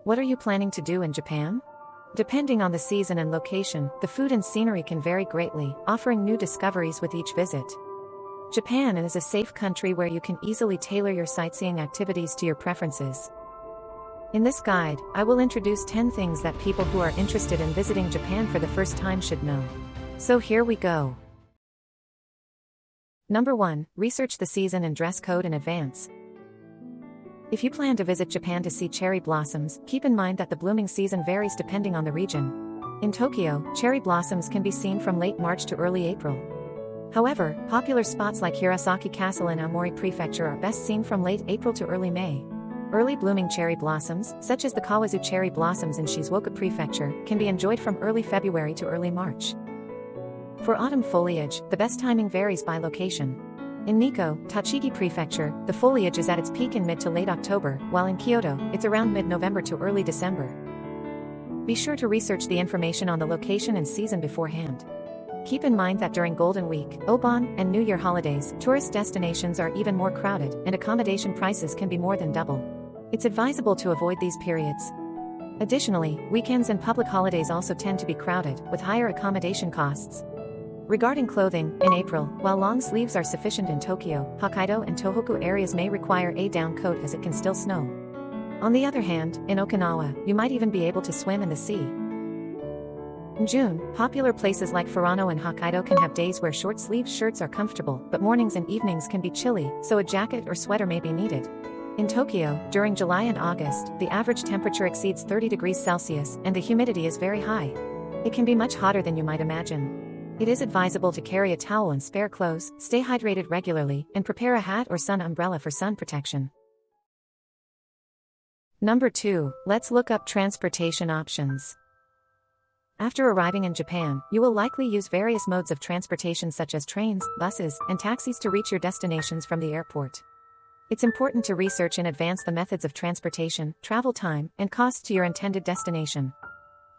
What are you planning to do in Japan? Depending on the season and location, the food and scenery can vary greatly, offering new discoveries with each visit. Japan is a safe country where you can easily tailor your sightseeing activities to your preferences. In this guide, I will introduce 10 things that people who are interested in visiting Japan for the first time should know. So here we go. Number 1. Research the season and dress code in advance. If you plan to visit Japan to see cherry blossoms, keep in mind that the blooming season varies depending on the region. In Tokyo, cherry blossoms can be seen from late March to early April. However, popular spots like Hirosaki Castle in Aomori Prefecture are best seen from late April to early May. Early blooming cherry blossoms, such as the Kawazu cherry blossoms in Shizuoka Prefecture, can be enjoyed from early February to early March. For autumn foliage, the best timing varies by location. In Nikko, Tochigi Prefecture, the foliage is at its peak in mid to late October, while in Kyoto, it's around mid-November to early December. Be sure to research the information on the location and season beforehand. Keep in mind that during Golden Week, Obon, and New Year holidays, tourist destinations are even more crowded, and accommodation prices can be more than double. It's advisable to avoid these periods. Additionally, weekends and public holidays also tend to be crowded, with higher accommodation costs. Regarding clothing, in April, while long sleeves are sufficient in Tokyo, Hokkaido and Tohoku areas may require a down coat as it can still snow. On the other hand, in Okinawa, you might even be able to swim in the sea. In June, popular places like Furano and Hokkaido can have days where short-sleeved shirts are comfortable, but mornings and evenings can be chilly, so a jacket or sweater may be needed. In Tokyo, during July and August, the average temperature exceeds 30 degrees Celsius, and the humidity is very high. It can be much hotter than you might imagine. It is advisable to carry a towel and spare clothes, stay hydrated regularly, and prepare a hat or sun umbrella for sun protection. Number 2. Let's look up transportation options. After arriving in Japan, you will likely use various modes of transportation such as trains, buses, and taxis to reach your destinations from the airport. It's important to research in advance the methods of transportation, travel time, and cost to your intended destination.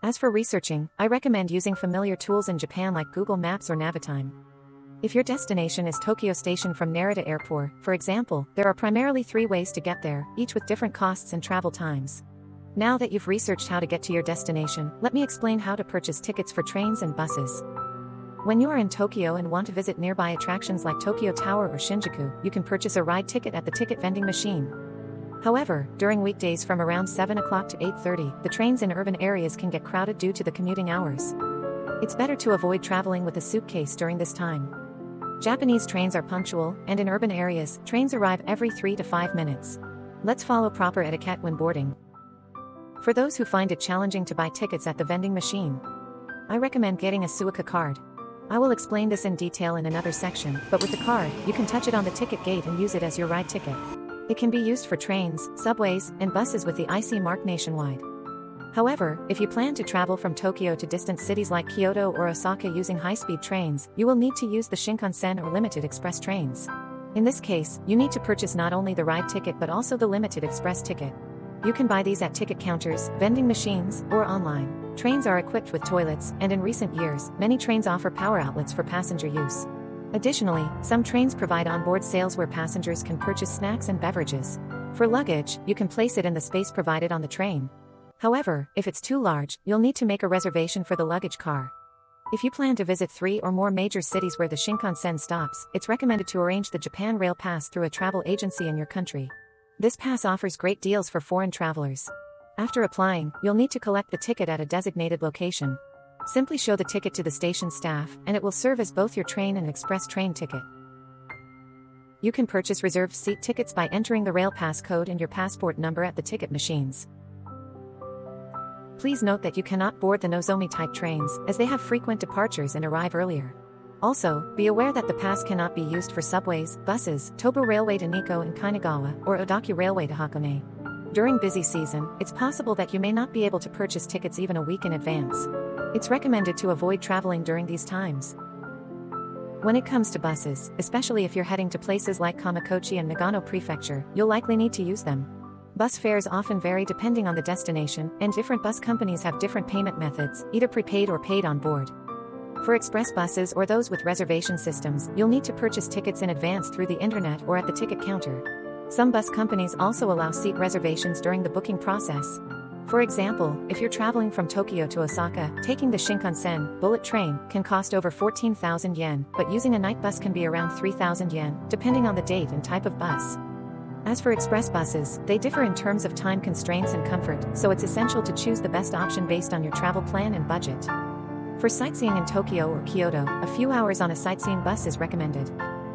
As for researching, I recommend using familiar tools in Japan like Google Maps or Navitime. If your destination is Tokyo Station from Narita Airport, for example, there are primarily 3 ways to get there, each with different costs and travel times. Now that you've researched how to get to your destination, let me explain how to purchase tickets for trains and buses. When you are in Tokyo and want to visit nearby attractions like Tokyo Tower or Shinjuku, you can purchase a ride ticket at the ticket vending machine. However, during weekdays from around 7 o'clock to 8:30, the trains in urban areas can get crowded due to the commuting hours. It's better to avoid traveling with a suitcase during this time. Japanese trains are punctual, and in urban areas, trains arrive every 3 to 5 minutes. Let's follow proper etiquette when boarding. For those who find it challenging to buy tickets at the vending machine, I recommend getting a Suica Card. I will explain this in detail in another section, but with the card, you can touch it on the ticket gate and use it as your ride ticket. It can be used for trains, subways, and buses with the IC mark nationwide. However, if you plan to travel from Tokyo to distant cities like Kyoto or Osaka using high-speed trains, you will need to use the Shinkansen or limited express trains. In this case, you need to purchase not only the ride ticket but also the limited express ticket. You can buy these at ticket counters, vending machines, or online. Trains are equipped with toilets, and in recent years, many trains offer power outlets for passenger use. Additionally, some trains provide onboard sales where passengers can purchase snacks and beverages. For luggage, you can place it in the space provided on the train. However, if it's too large, you'll need to make a reservation for the luggage car. If you plan to visit 3 or more major cities where the Shinkansen stops, it's recommended to arrange the Japan Rail Pass through a travel agency in your country. This pass offers great deals for foreign travelers. After applying, you'll need to collect the ticket at a designated location. Simply show the ticket to the station staff, and it will serve as both your train and express train ticket. You can purchase reserved seat tickets by entering the rail pass code and your passport number at the ticket machines. Please note that you cannot board the Nozomi-type trains, as they have frequent departures and arrive earlier. Also, be aware that the pass cannot be used for subways, buses, Tobu Railway to Nikko and Kainagawa, or Odaki Railway to Hakone. During busy season, it's possible that you may not be able to purchase tickets even a week in advance. It's recommended to avoid traveling during these times. When it comes to buses, especially if you're heading to places like Kamakouchi and Nagano Prefecture, you'll likely need to use them. Bus fares often vary depending on the destination, and different bus companies have different payment methods, either prepaid or paid on board. For express buses or those with reservation systems, you'll need to purchase tickets in advance through the internet or at the ticket counter. Some bus companies also allow seat reservations during the booking process. For example, if you're traveling from Tokyo to Osaka, taking the Shinkansen bullet train can cost over 14,000 yen, but using a night bus can be around 3,000 yen, depending on the date and type of bus. As for express buses, they differ in terms of time constraints and comfort, so it's essential to choose the best option based on your travel plan and budget. For sightseeing in Tokyo or Kyoto, a few hours on a sightseeing bus is recommended.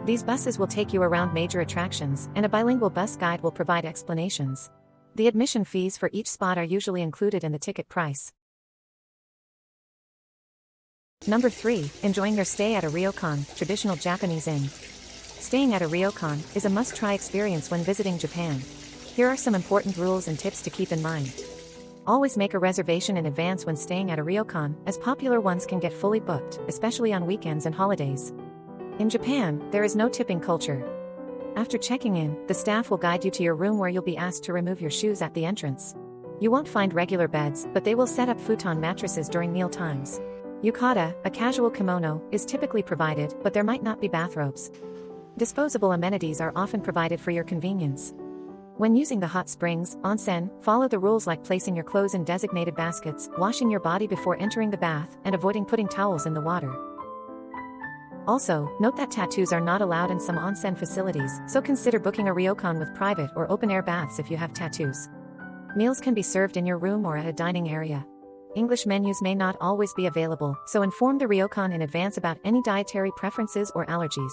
These buses will take you around major attractions, and a bilingual bus guide will provide explanations. The admission fees for each spot are usually included in the ticket price. Number 3. Enjoying your stay at a ryokan, traditional Japanese inn. Staying at a ryokan is a must-try experience when visiting Japan. Here are some important rules and tips to keep in mind. Always make a reservation in advance when staying at a ryokan, as popular ones can get fully booked, especially on weekends and holidays. In Japan, there is no tipping culture. After checking in, the staff will guide you to your room where you'll be asked to remove your shoes at the entrance. You won't find regular beds, but they will set up futon mattresses during meal times. Yukata, a casual kimono, is typically provided, but there might not be bathrobes. Disposable amenities are often provided for your convenience. When using the hot springs, onsen, follow the rules like placing your clothes in designated baskets, washing your body before entering the bath, and avoiding putting towels in the water. Also, note that tattoos are not allowed in some onsen facilities, so consider booking a ryokan with private or open-air baths if you have tattoos. Meals can be served in your room or at a dining area. English menus may not always be available, so inform the ryokan in advance about any dietary preferences or allergies.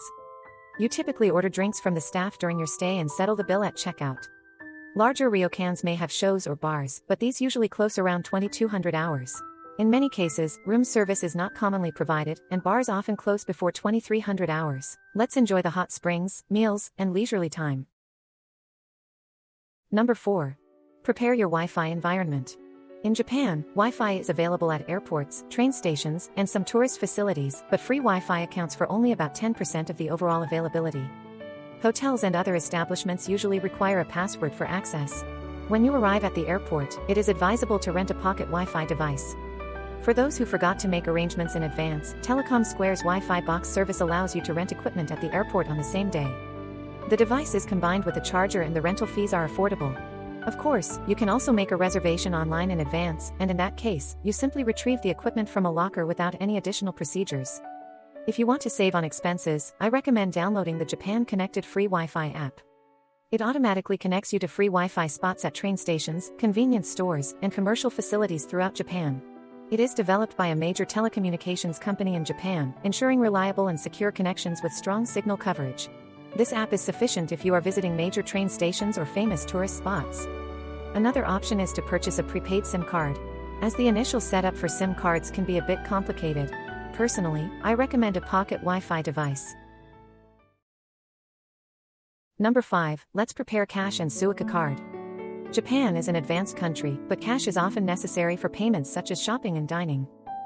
You typically order drinks from the staff during your stay and settle the bill at checkout. Larger ryokans may have shows or bars, but these usually close around 2200 hours. In many cases, room service is not commonly provided, and bars often close before 2300 hours. Let's enjoy the hot springs, meals, and leisurely time. Number 4. Prepare your Wi-Fi environment. In Japan, Wi-Fi is available at airports, train stations, and some tourist facilities, but free Wi-Fi accounts for only about 10% of the overall availability. Hotels and other establishments usually require a password for access. When you arrive at the airport, it is advisable to rent a pocket Wi-Fi device. For those who forgot to make arrangements in advance, Telecom Square's Wi-Fi box service allows you to rent equipment at the airport on the same day. The device is combined with a charger and the rental fees are affordable. Of course, you can also make a reservation online in advance, and in that case, you simply retrieve the equipment from a locker without any additional procedures. If you want to save on expenses, I recommend downloading the Japan Connected free Wi-Fi app. It automatically connects you to free Wi-Fi spots at train stations, convenience stores, and commercial facilities throughout Japan. It is developed by a major telecommunications company in Japan, ensuring reliable and secure connections with strong signal coverage. This app is sufficient if you are visiting major train stations or famous tourist spots. Another option is to purchase a prepaid SIM card. As the initial setup for SIM cards can be a bit complicated. Personally, I recommend a pocket Wi-Fi device. Number 5. Let's prepare cash and Suica Card. Japan is an advanced country, but cash is often necessary for payments such as shopping and dining.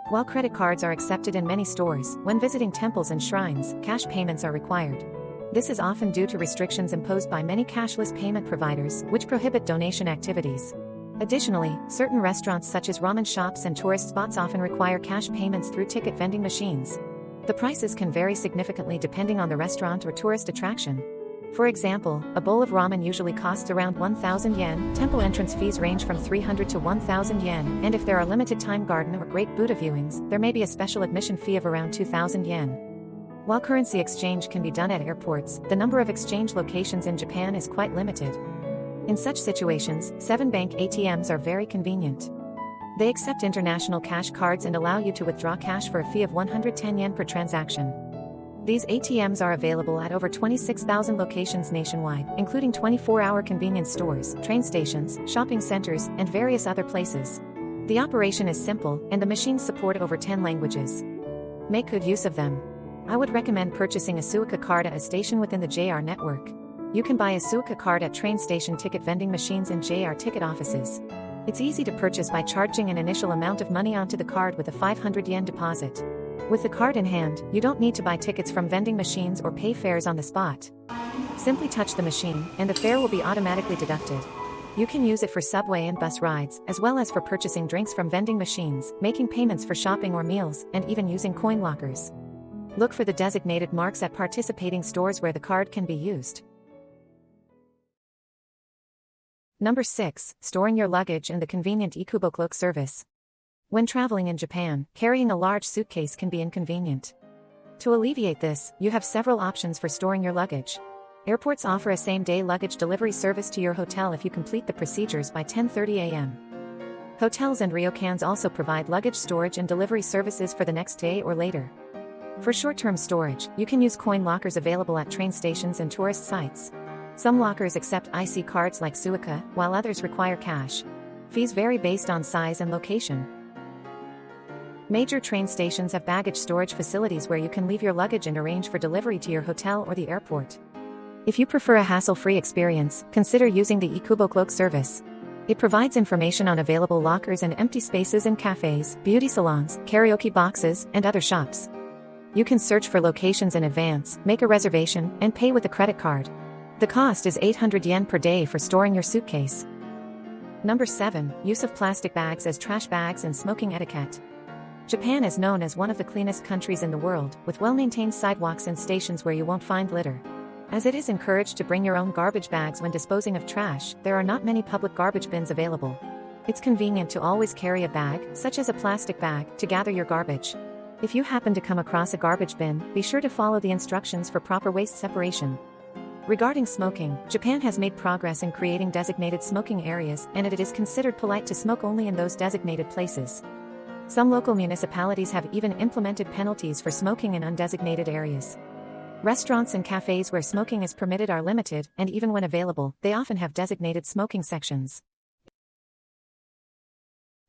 While credit cards are accepted in many stores, when visiting temples and shrines, cash payments are required. This is often due to restrictions imposed by many cashless payment providers, which prohibit donation activities. Additionally, certain restaurants such as ramen shops and tourist spots often require cash payments through ticket vending machines. The prices can vary significantly depending on the restaurant or tourist attraction. For example, a bowl of ramen usually costs around 1,000 yen, temple entrance fees range from 300 to 1,000 yen, and if there are limited time garden or Great Buddha viewings, there may be a special admission fee of around 2,000 yen. While currency exchange can be done at airports, the number of exchange locations in Japan is quite limited. In such situations, 7-bank ATMs are very convenient. They accept international cash cards and allow you to withdraw cash for a fee of 110 yen per transaction. These ATMs are available at over 26,000 locations nationwide, including 24-hour convenience stores, train stations, shopping centers, and various other places. The operation is simple, and the machines support over 10 languages. Make good use of them. I would recommend purchasing a Suica card at a station within the JR network. You can buy a Suica card at train station ticket vending machines and JR ticket offices. It's easy to purchase by charging an initial amount of money onto the card with a 500 yen deposit. With the card in hand, you don't need to buy tickets from vending machines or pay fares on the spot. Simply touch the machine, and the fare will be automatically deducted. You can use it for subway and bus rides, as well as for purchasing drinks from vending machines, making payments for shopping or meals, and even using coin lockers. Look for the designated marks at participating stores where the card can be used. Number 6. Storing your luggage and the convenient Ekubocloak service. When traveling in Japan, carrying a large suitcase can be inconvenient. To alleviate this, you have several options for storing your luggage. Airports offer a same-day luggage delivery service to your hotel if you complete the procedures by 10:30 a.m. Hotels and ryokans also provide luggage storage and delivery services for the next day or later. For short-term storage, you can use coin lockers available at train stations and tourist sites. Some lockers accept IC cards like Suica, while others require cash. Fees vary based on size and location. Major train stations have baggage storage facilities where you can leave your luggage and arrange for delivery to your hotel or the airport. If you prefer a hassle-free experience, consider using the Ekubocloak service. It provides information on available lockers and empty spaces in cafes, beauty salons, karaoke boxes, and other shops. You can search for locations in advance, make a reservation, and pay with a credit card. The cost is 800 yen per day for storing your suitcase. Number 7. Use of plastic bags as trash bags and smoking etiquette. Japan is known as one of the cleanest countries in the world, with well-maintained sidewalks and stations where you won't find litter. As it is encouraged to bring your own garbage bags when disposing of trash, there are not many public garbage bins available. It's convenient to always carry a bag, such as a plastic bag, to gather your garbage. If you happen to come across a garbage bin, be sure to follow the instructions for proper waste separation. Regarding smoking, Japan has made progress in creating designated smoking areas, and it is considered polite to smoke only in those designated places. Some local municipalities have even implemented penalties for smoking in undesignated areas. Restaurants and cafes where smoking is permitted are limited, and even when available, they often have designated smoking sections.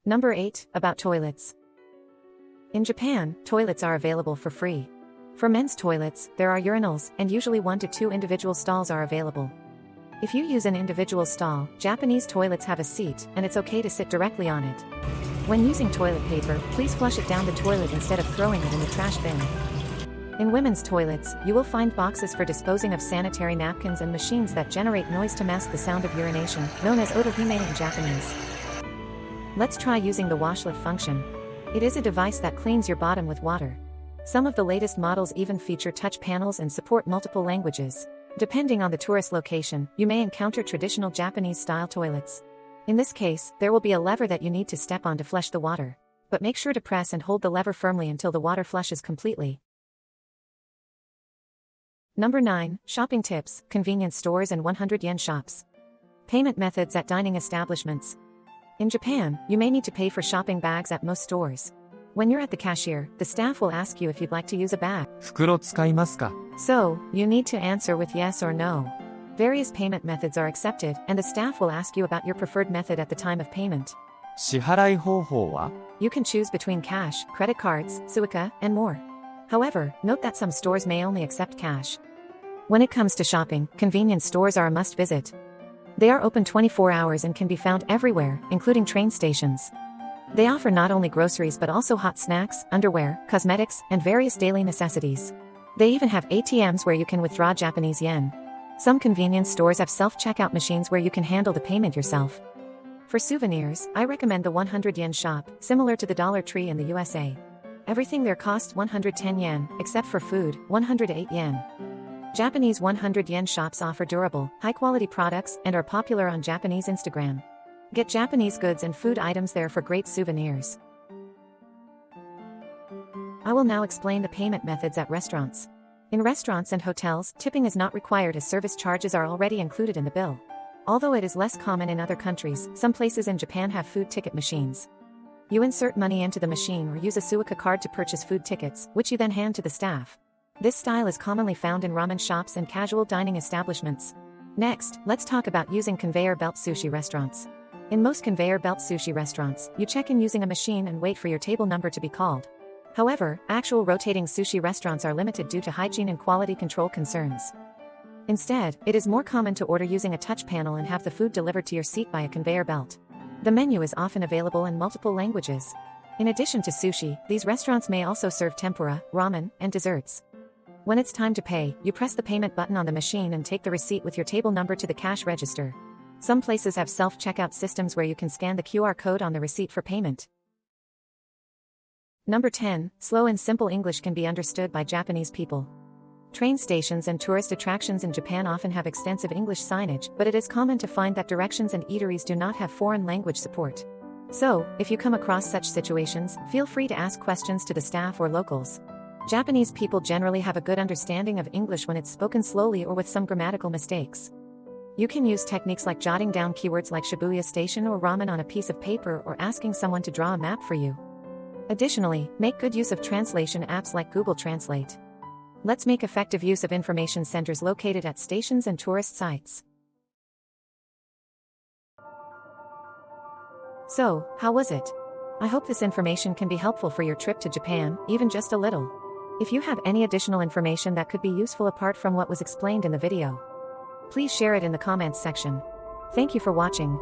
Number 8. About toilets. In Japan, toilets are available for free. For men's toilets, there are urinals, and usually 1 to 2 individual stalls are available. If you use an individual stall, Japanese toilets have a seat, and it's okay to sit directly on it. When using toilet paper, please flush it down the toilet instead of throwing it in the trash bin. In women's toilets, you will find boxes for disposing of sanitary napkins and machines that generate noise to mask the sound of urination, known as otohime in Japanese. Let's try using the washlet function. It is a device that cleans your bottom with water. Some of the latest models even feature touch panels and support multiple languages. Depending on the tourist location, you may encounter traditional Japanese-style toilets. In this case, there will be a lever that you need to step on to flush the water. But make sure to press and hold the lever firmly until the water flushes completely. Number 9. Shopping tips, convenience stores and 100 yen shops. Payment methods at dining establishments. In Japan, you may need to pay for shopping bags at most stores. When you're at the cashier, the staff will ask you if you'd like to use a bag. 袋使いますか? So, you need to answer with yes or no. Various payment methods are accepted, and the staff will ask you about your preferred method at the time of payment. 支払い方法は? You can choose between cash, credit cards, Suica, and more. However, note that some stores may only accept cash. When it comes to shopping, convenience stores are a must-visit. They are open 24 hours and can be found everywhere, including train stations. They offer not only groceries but also hot snacks, underwear, cosmetics, and various daily necessities. They even have ATMs where you can withdraw Japanese yen. Some convenience stores have self-checkout machines where you can handle the payment yourself. For souvenirs, I recommend the 100 yen shop, similar to the Dollar Tree in the USA. Everything there costs 110 yen, except for food, 108 yen. Japanese 100 yen shops offer durable, high-quality products and are popular on Japanese Instagram. Get Japanese goods and food items there for great souvenirs. I will now explain the payment methods at restaurants. In restaurants and hotels, tipping is not required as service charges are already included in the bill. Although it is less common in other countries, some places in Japan have food ticket machines. You insert money into the machine or use a Suica card to purchase food tickets, which you then hand to the staff. This style is commonly found in ramen shops and casual dining establishments. Next, let's talk about using conveyor belt sushi restaurants. In most conveyor belt sushi restaurants, you check in using a machine and wait for your table number to be called. However, actual rotating sushi restaurants are limited due to hygiene and quality control concerns. Instead, it is more common to order using a touch panel and have the food delivered to your seat by a conveyor belt. The menu is often available in multiple languages. In addition to sushi, these restaurants may also serve tempura, ramen, and desserts. When it's time to pay, you press the payment button on the machine and take the receipt with your table number to the cash register. Some places have self-checkout systems where you can scan the QR code on the receipt for payment. Number 10. Slow and simple English can be understood by Japanese people. Train stations and tourist attractions in Japan often have extensive English signage, but it is common to find that directions and eateries do not have foreign language support. So, if you come across such situations, feel free to ask questions to the staff or locals. Japanese people generally have a good understanding of English when it's spoken slowly or with some grammatical mistakes. You can use techniques like jotting down keywords like Shibuya Station or ramen on a piece of paper or asking someone to draw a map for you. Additionally, make good use of translation apps like Google Translate. Let's make effective use of information centers located at stations and tourist sites. So, how was it? I hope this information can be helpful for your trip to Japan, even just a little. If you have any additional information that could be useful apart from what was explained in the video, please share it in the comments section. Thank you for watching.